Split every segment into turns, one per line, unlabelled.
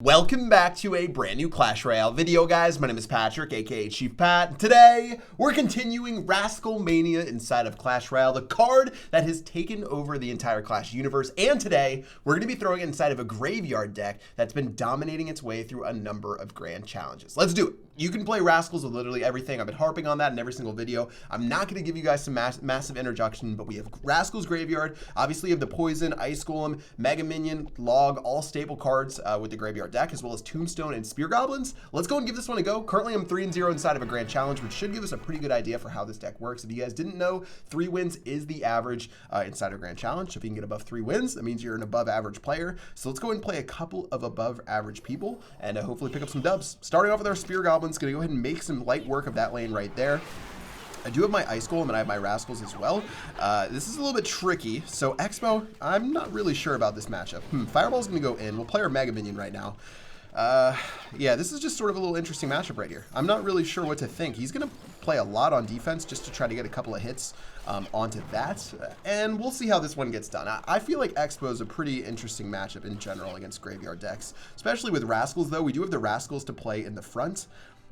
Welcome back to a brand new Clash Royale video, guys. My name is Patrick, aka Chief Pat. Today, we're continuing Rascal Mania inside of Clash Royale, the card that has taken over the entire Clash universe. And today, we're going to be throwing it inside of a graveyard deck that's been dominating its way through a number of grand challenges. Let's do it. You can play Rascals with literally everything. I've been harping on that in every single video. I'm not going to give you guys some massive introduction, but we have Rascals Graveyard. Obviously, you have the Poison, Ice Golem, Mega Minion, Log, all staple cards with the Graveyard deck, as well as Tombstone and Spear Goblins. Let's go and give this one a go. Currently, I'm 3-0 inside of a grand challenge, which should give us a pretty good idea for how this deck works. If you guys didn't know, 3 wins is the average inside of a grand challenge. So if you can get above 3 wins, that means you're an above average player. So let's go ahead and play a couple of above average people and hopefully pick up some dubs. Starting off with our Spear Goblins, going to go ahead and make some light work of that lane right there. I do have my Ice Golem and I have my Rascals as well. This is a little bit tricky. So Expo, I'm not really sure about this matchup. Fireball's going to go in. We'll play our Mega Minion right now. Yeah, this is just sort of a little interesting matchup right here. I'm not really sure what to think. He's going to play a lot on defense just to try to get a couple of hits onto that. And we'll see how this one gets done. I feel like Expo is a pretty interesting matchup in general against graveyard decks, especially with Rascals, though. We do have the Rascals to play in the front.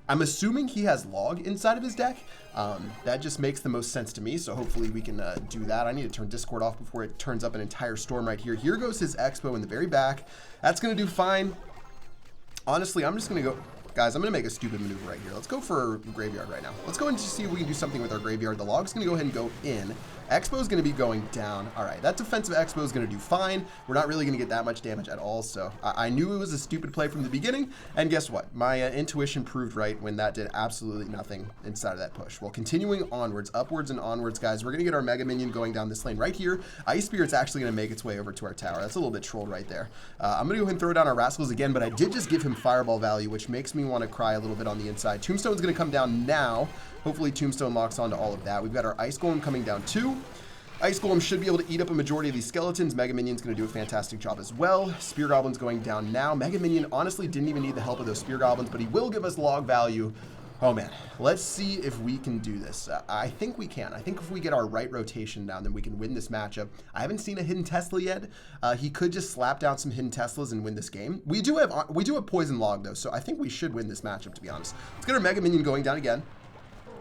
I'm assuming he has Log inside of his deck. That just makes the most sense to me, so hopefully we can do that. I need to turn Discord off before it turns up an entire storm right here. Here goes his Expo in the very back. That's going to do fine. Honestly, I'm just going to go... Guys, I'm going to make a stupid maneuver right here. Let's go for Graveyard right now. Let's go and just see if we can do something with our Graveyard. The Log's going to go ahead and go in. Expo is going to be going down. All right, that defensive Expo is going to do fine. We're not really going to get that much damage at all, so I knew it was a stupid play from the beginning, and guess what? My intuition proved right when that did absolutely nothing inside of that push. Well, continuing onwards, upwards and onwards, guys, we're going to get our Mega Minion going down this lane right here. Ice Spirit's actually going to make its way over to our tower. That's a little bit trolled right there. I'm going to go ahead and throw down our Rascals again, but I did just give him Fireball value, which makes me want to cry a little bit on the inside. Tombstone's going to come down now. Hopefully Tombstone locks onto all of that. We've got our Ice Golem coming down too. Ice Golem should be able to eat up a majority of these skeletons. Mega Minion's going to do a fantastic job as well. Spear Goblin's going down now. Mega Minion honestly didn't even need the help of those Spear Goblins, but he will give us log value. Oh man, let's see if we can do this. I think we can. I think if we get our right rotation down, then we can win this matchup. I haven't seen a Hidden Tesla yet. He could just slap down some Hidden Teslas and win this game. We do have Poison Log though, so I think we should win this matchup, to be honest. Let's get our Mega Minion going down again.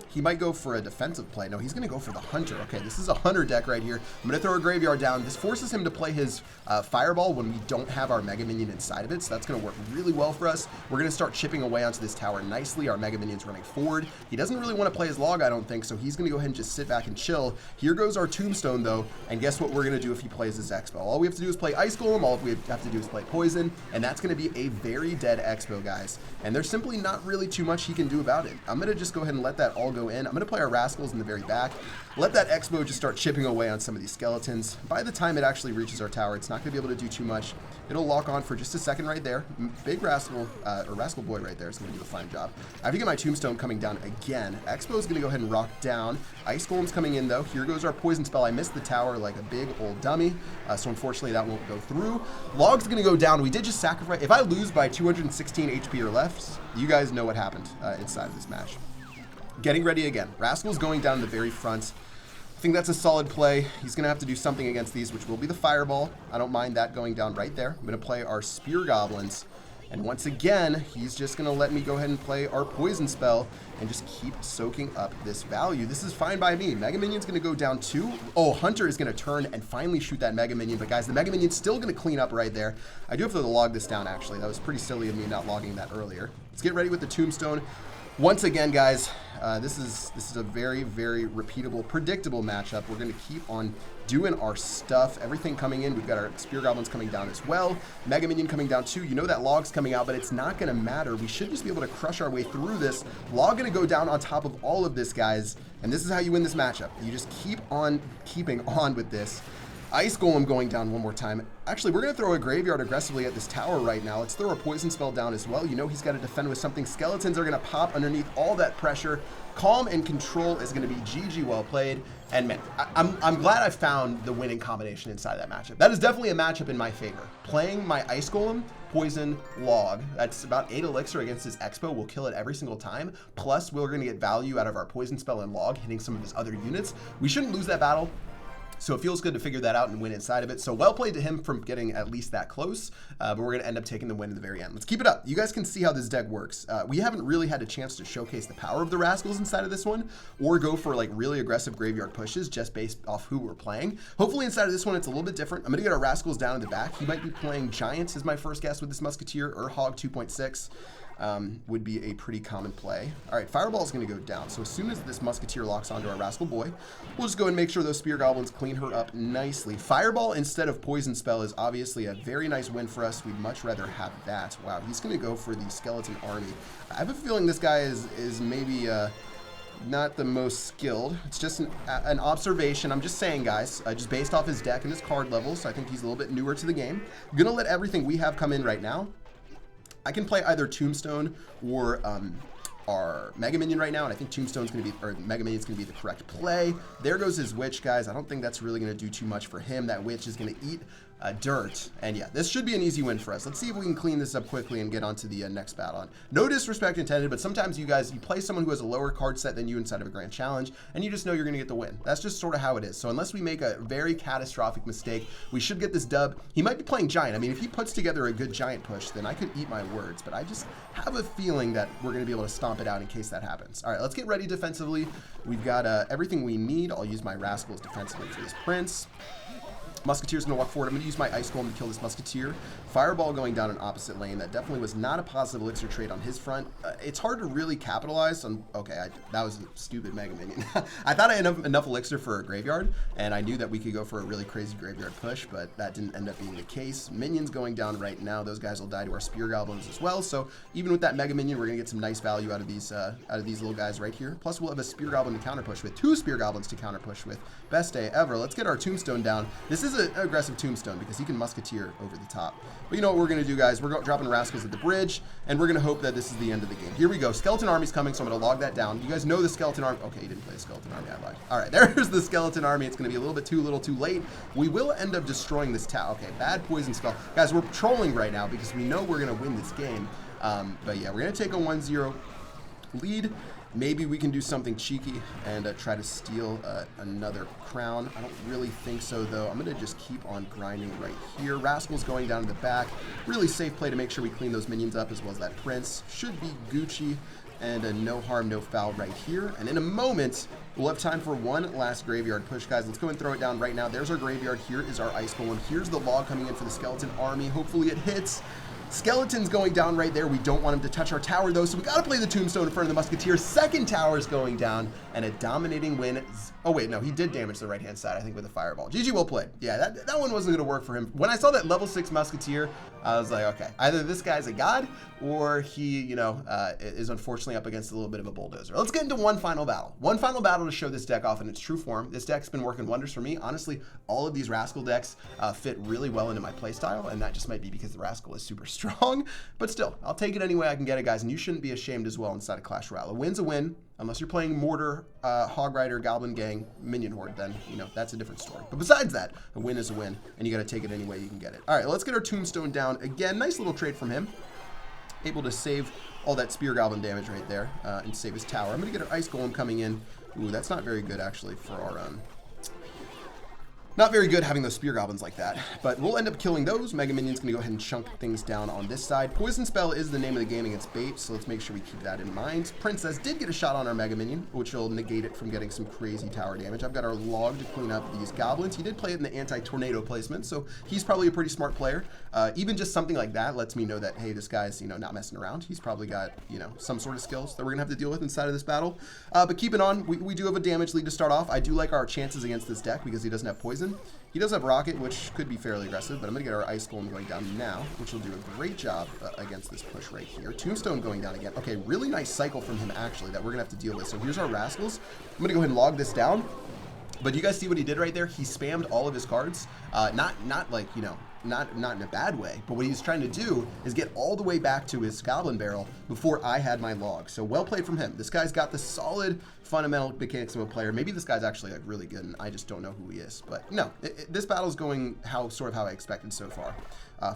He might go for a defensive play. No, he's going to go for the Hunter. Okay, this is a Hunter deck right here. I'm going to throw a Graveyard down. This forces him to play his Fireball when we don't have our Mega Minion inside of it, so that's going to work really well for us. We're going to start chipping away onto this tower nicely. Our Mega Minion's running forward. He doesn't really want to play his Log, I don't think, so he's going to go ahead and just sit back and chill. Here goes our Tombstone, though, and guess what we're going to do if he plays his Expo? All we have to do is play Ice Golem. All we have to do is play Poison, and that's going to be a very dead Expo, guys. And there's simply not really too much he can do about it. I'm going to just go ahead and let that all go in. I'm going to play our Rascals in the very back. Let that Expo just start chipping away on some of these skeletons. By the time it actually reaches our tower, it's not going to be able to do too much. It'll lock on for just a second right there. Big Rascal, or Rascal Boy right there is going to do a fine job. I have to get my Tombstone coming down again. Expo is going to go ahead and rock down. Ice Golem's coming in though. Here goes our Poison spell. I missed the tower like a big old dummy, so unfortunately that won't go through. Log's going to go down. We did just sacrifice. If I lose by 216 HP or less, you guys know what happened inside of this match. Getting ready again. Rascal's going down in the very front. I think that's a solid play. He's going to have to do something against these, which will be the Fireball. I don't mind that going down right there. I'm going to play our Spear Goblins. And once again, he's just going to let me go ahead and play our Poison spell and just keep soaking up this value. This is fine by me. Mega Minion's going to go down too. Oh, Hunter is going to turn and finally shoot that Mega Minion. But guys, the Mega Minion's still going to clean up right there. I do have to log this down, actually. That was pretty silly of me not logging that earlier. Let's get ready with the Tombstone. Once again, guys, this is a very, very repeatable, predictable matchup. We're going to keep on doing our stuff. Everything coming in. We've got our Spear Goblins coming down as well. Mega Minion coming down too. You know that Log's coming out, but it's not going to matter. We should just be able to crush our way through this. Log going to go down on top of all of this, guys. And this is how you win this matchup. You just keep on keeping on with this. Ice Golem going down one more time. Actually, we're going to throw a Graveyard aggressively at this tower right now. Let's throw a Poison spell down as well. You know he's got to defend with something. Skeletons are going to pop underneath all that pressure. Calm and Control is going to be GG well played. And man, I'm glad I found the winning combination inside that matchup. That is definitely a matchup in my favor. Playing my Ice Golem, Poison, Log. That's about 8 elixir against his Expo. We'll kill it every single time. Plus, we're going to get value out of our Poison spell and Log, hitting some of his other units. We shouldn't lose that battle. So it feels good to figure that out and win inside of it. So well played to him from getting at least that close, but we're going to end up taking the win in the very end. Let's keep it up. You guys can see how this deck works. We haven't really had a chance to showcase the power of the Rascals inside of this one, or go for like really aggressive graveyard pushes just based off who we're playing. Hopefully inside of this one, it's a little bit different. I'm going to get our Rascals down in the back. He might be playing Giants is my first guess with this Musketeer, or Hog 2.6. Would be a pretty common play. All right, Fireball is going to go down. So as soon as this Musketeer locks onto our Rascal Boy, we'll just go and make sure those Spear Goblins clean her up nicely. Fireball instead of Poison Spell is obviously a very nice win for us. We'd much rather have that. Wow, he's going to go for the Skeleton Army. I have a feeling this guy is maybe not the most skilled. It's just an observation. I'm just saying, guys, just based off his deck and his card levels, I think he's a little bit newer to the game. I'm going to let everything we have come in right now. I can play either Tombstone or our Mega Minion right now, and I think Tombstone's going to be, or Mega Minion's going to be the correct play. There goes his Witch, guys. I don't think that's really going to do too much for him. That Witch is going to eat dirt, and yeah, this should be an easy win for us. Let's see if we can clean this up quickly and get on to the next battle. No disrespect intended, but sometimes you guys, you play someone who has a lower card set than you inside of a grand challenge, and you just know you're going to get the win. That's just sort of how it is. So unless we make a very catastrophic mistake, we should get this dub. He might be playing Giant. I mean, if he puts together a good Giant push, then I could eat my words, but I just have a feeling that we're going to be able to stomp it out in case that happens. All right, let's get ready defensively. We've got everything we need. I'll use my Rascals defensively for this Prince. Musketeer's going to walk forward. I'm going to use my Ice Golem to kill this Musketeer. Fireball going down an opposite lane. That definitely was not a positive elixir trade on his front. It's hard to really capitalize on... Okay, that was a stupid Mega Minion. I thought I had enough elixir for a graveyard, and I knew that we could go for a really crazy graveyard push, but that didn't end up being the case. Minions going down right now. Those guys will die to our Spear Goblins as well, so even with that Mega Minion, we're going to get some nice value out of these little guys right here. Plus, we'll have a Spear Goblin to counter push with. 2 Spear Goblins to counter push with. Best day ever. Let's get our Tombstone down. This is an aggressive Tombstone because he can Musketeer over the top. But you know what we're going to do, guys? We're dropping Rascals at the bridge, and we're going to hope that this is the end of the game. Here we go. Skeleton Army's coming, so I'm going to log that down. You guys know the Skeleton Army. Okay, you didn't play the Skeleton Army. I lied. All right, there's the Skeleton Army. It's going to be a little bit too late. We will end up destroying this tower. Okay, bad Poison Spell. Guys, we're trolling right now because we know we're going to win this game. But yeah, we're going to take a 1-0 lead. Maybe we can do something cheeky and try to steal another crown. I don't really think so, though. I'm going to just keep on grinding right here. Rascal's going down to the back. Really safe play to make sure we clean those minions up, as well as that Prince. Should be Gucci, and a no harm, no foul right here. And in a moment, we'll have time for one last graveyard push, guys. Let's go and throw it down right now. There's our graveyard. Here is our Ice Golem. Here's the log coming in for the Skeleton Army. Hopefully it hits. Skeleton's going down right there. We don't want him to touch our tower, though, so we got to play the Tombstone in front of the Musketeer. Second tower's going down, and a dominating win. Oh, wait, no, he did damage the right-hand side, I think, with a Fireball. GG, well played. Yeah, that one wasn't going to work for him. When I saw that level 6 Musketeer, I was like, okay, either this guy's a god, or he, you know, is unfortunately up against a little bit of a bulldozer. Let's get into one final battle. One final battle to show this deck off in its true form. This deck's been working wonders for me. Honestly, all of these Rascal decks fit really well into my playstyle, and that just might be because the Rascal is super strong. But still, I'll take it any way I can get it, guys, and you shouldn't be ashamed as well inside of Clash Royale. A win's a win, unless you're playing Mortar, Hog Rider, Goblin Gang, Minion Horde, then, you know, that's a different story. But besides that, a win is a win, and you got to take it any way you can get it. All right, let's get our Tombstone down. Again, nice little trade from him. Able to save all that Spear Goblin damage right there and save his tower. I'm going to get our Ice Golem coming in. Ooh, that's not very good, actually, for our... Not very good having those Spear Goblins like that, but we'll end up killing those. Mega Minion's going to go ahead and chunk things down on this side. Poison Spell is the name of the game against bait, so let's make sure we keep that in mind. Princess did get a shot on our Mega Minion, which will negate it from getting some crazy tower damage. I've got our log to clean up these goblins. He did play it in the anti-tornado placement, so he's probably a pretty smart player. Even just something like that lets me know that, hey, this guy's, you know, not messing around. He's probably got, you know, some sort of skills that we're going to have to deal with inside of this battle. But keep it on. We do have a damage lead to start off. I do like our chances against this deck because he doesn't have poison. He does have Rocket, which could be fairly aggressive, but I'm going to get our Ice Golem going down now, which will do a great job against this push right here. Tombstone going down again. Okay, really nice cycle from him, actually, that we're going to have to deal with. So here's our Rascals. I'm going to go ahead and log this down. But you guys see what he did right there? He spammed all of his cards. Not like, you know, not in a bad way, but what he was trying to do is get all the way back to his Goblin Barrel before I had my log. So well played from him. This guy's got the solid fundamental mechanics of a player. Maybe this guy's actually like really good and I just don't know who he is. But no, this battle's going how I expected so far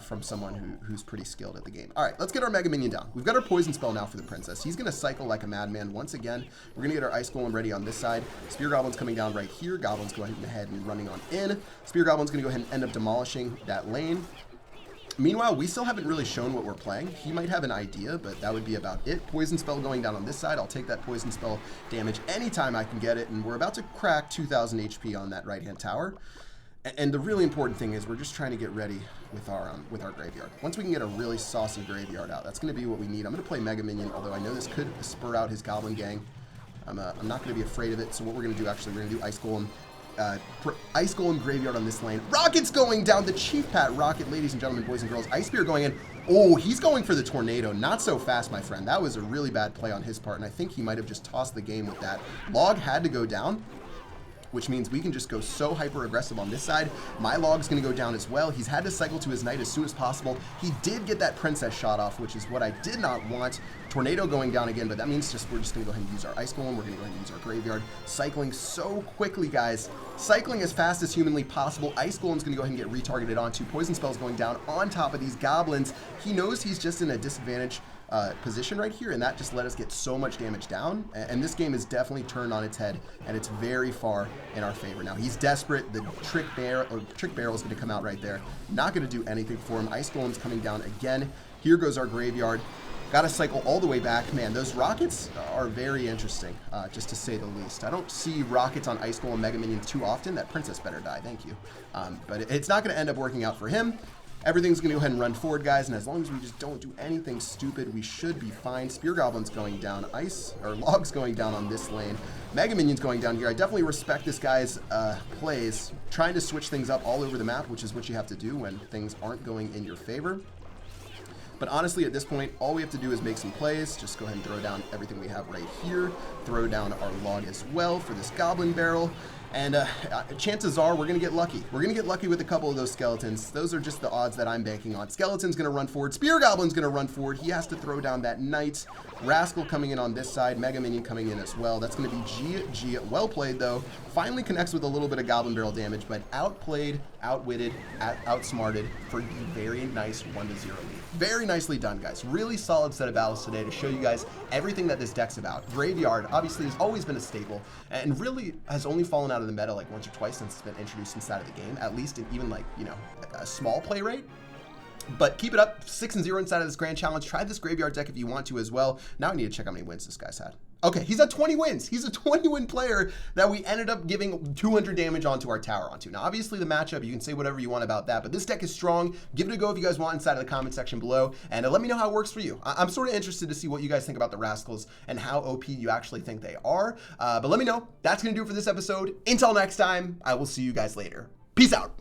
from someone who's pretty skilled at the game. All right, let's get our Mega Minion down. We've got our Poison Spell now for the Princess. He's going to cycle like a madman once again. We're going to get our Ice Golem ready on this side. Spear Goblin's coming down right here. Goblin's going ahead and running on in. Spear Goblin's going to go ahead and end up demolishing that lane. Meanwhile, we still haven't really shown what we're playing. He might have an idea, but that would be about it. Poison Spell going down on this side. I'll take that Poison Spell damage anytime I can get it, and we're about to crack 2,000 HP on that right-hand tower. And the really important thing is we're just trying to get ready with our graveyard. Once we can get a really saucy graveyard out, that's going to be what we need. I'm going to play Mega Minion, although I know this could spur out his Goblin Gang. I'm not going to be afraid of it, so what we're going to do, actually, we're going to do Ice Golem. Ice Golem Graveyard on this lane. Rocket's going down. The Chief Pat Rocket, ladies and gentlemen, boys and girls. Ice Spear going in. Oh, he's going for the Tornado. Not so fast, my friend. That was a really bad play on his part, and I think he might have just tossed the game with that. Log had to go down, which means we can just go so hyper aggressive on this side. My log's going to go down as well. He's had to cycle to his knight as soon as possible. He did get that princess shot off, which is what I did not want. Tornado going down again, but that means we're just going to go ahead and use our Ice Golem. We're going to go ahead and use our graveyard. Cycling so quickly, guys. Cycling as fast as humanly possible. Ice Golem's going to go ahead and get retargeted onto. Poison Spell's going down on top of these goblins. He knows he's just in a disadvantage position right here, and that just let us get so much damage down. And this game is definitely turned on its head, and it's very far in our favor. Now he's desperate. The Trick Barrel is going to come out right there. Not going to do anything for him. Ice Golem's coming down again. Here goes our graveyard. Got to cycle all the way back. Man, those rockets are very interesting, just to say the least. I don't see rockets on Ice Golem Mega Minions too often. That princess better die, thank you. But it's not going to end up working out for him. Everything's going to go ahead and run forward, guys, and as long as we just don't do anything stupid, we should be fine. Spear Goblin's going down. Log's going down on this lane. Mega Minion's going down here. I definitely respect this guy's plays, trying to switch things up all over the map, which is what you have to do when things aren't going in your favor. But honestly, at this point, all we have to do is make some plays. Just go ahead and throw down everything we have right here. Throw down our log as well for this Goblin Barrel. And chances are we're going to get lucky. We're going to get lucky with a couple of those skeletons. Those are just the odds that I'm banking on. Skeleton's going to run forward. Spear Goblin's going to run forward. He has to throw down that knight. Rascal coming in on this side. Mega Minion coming in as well. That's going to be GG. Well played, though. Finally connects with a little bit of Goblin Barrel damage, but outplayed, outwitted, outsmarted for the very nice 1-0 lead. Very nicely done, guys. Really solid set of battles today to show you guys everything that this deck's about. Graveyard, obviously, has always been a staple, and really has only fallen out of the meta like once or twice since it's been introduced inside of the game, at least in even like, you know, a small play rate. But keep it up, 6-0 inside of this grand challenge. Try this graveyard deck if you want to as well. Now I need to check how many wins this guy's had. Okay, he's at 20 wins. He's a 20-win player that we ended up giving 200 damage onto our tower onto. Now, obviously, the matchup, you can say whatever you want about that, but this deck is strong. Give it a go if you guys want inside of the comment section below, and let me know how it works for you. I'm sort of interested to see what you guys think about the Rascals and how OP you actually think they are. But let me know. That's going to do it for this episode. Until next time, I will see you guys later. Peace out.